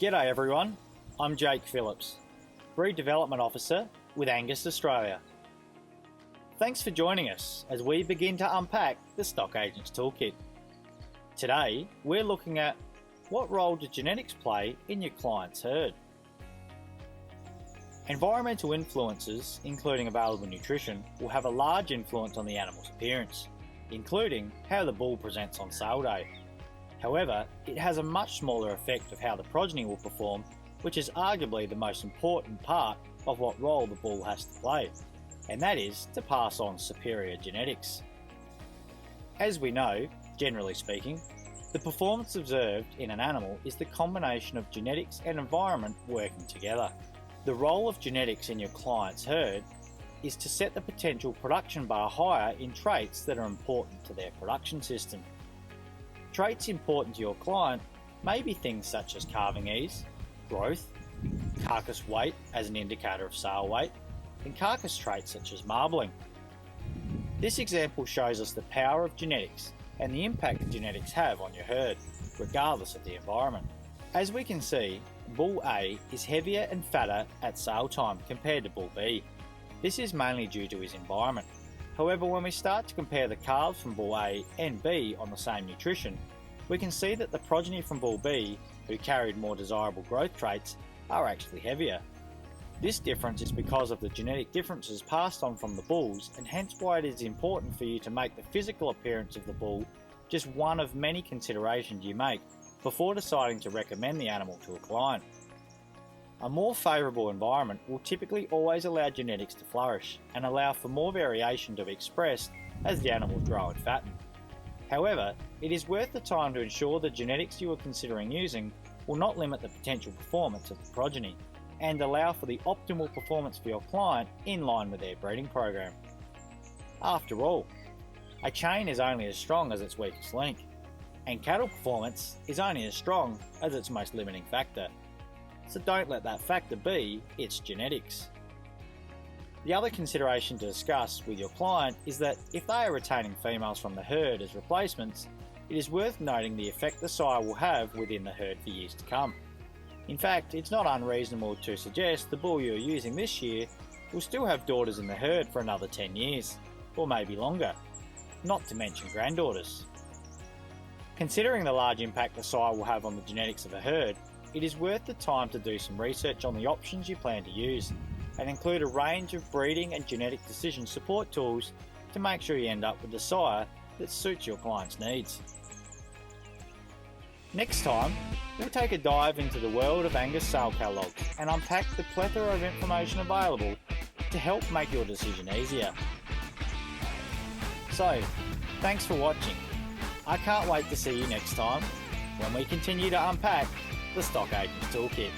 G'day everyone, I'm Jake Phillips, Breed Development Officer with Angus Australia. Thanks for joining us as we begin to unpack the Stock Agents Toolkit. Today we're looking at what role do genetics play in your client's herd. Environmental influences, including available nutrition, will have a large influence on the animal's appearance, including how the bull presents on sale day. However, it has a much smaller effect of how the progeny will perform, which is arguably the most important part of what role the bull has to play, and that is to pass on superior genetics. As we know, generally speaking, the performance observed in an animal is the combination of genetics and environment working together. The role of genetics in your client's herd is to set the potential production bar higher in traits that are important to their production system. Traits important to your client may be things such as calving ease, growth, carcass weight as an indicator of sale weight, and carcass traits such as marbling. This example shows us the power of genetics and the impact genetics have on your herd, regardless of the environment. As we can see, Bull A is heavier and fatter at sale time compared to Bull B. This is mainly due to his environment. However, when we start to compare the calves from Bull A and B on the same nutrition, we can see that the progeny from Bull B, who carried more desirable growth traits, are actually heavier. This difference is because of the genetic differences passed on from the bulls, and hence why it is important for you to make the physical appearance of the bull just one of many considerations you make before deciding to recommend the animal to a client. A more favourable environment will typically always allow genetics to flourish and allow for more variation to be expressed as the animals grow and fatten. However, it is worth the time to ensure the genetics you are considering using will not limit the potential performance of the progeny and allow for the optimal performance for your client in line with their breeding program. After all, a chain is only as strong as its weakest link, and cattle performance is only as strong as its most limiting factor. So don't let that factor be its genetics. The other consideration to discuss with your client is that if they are retaining females from the herd as replacements, it is worth noting the effect the sire will have within the herd for years to come. In fact, it's not unreasonable to suggest the bull you are using this year will still have daughters in the herd for another 10 years, or maybe longer, not to mention granddaughters. Considering the large impact the sire will have on the genetics of a herd, it is worth the time to do some research on the options you plan to use and include a range of breeding and genetic decision support tools to make sure you end up with a sire that suits your client's needs. Next time, we'll take a dive into the world of Angus sale catalogues and unpack the plethora of information available to help make your decision easier. So, thanks for watching. I can't wait to see you next time when we continue to unpack the Stock Agents Toolkit.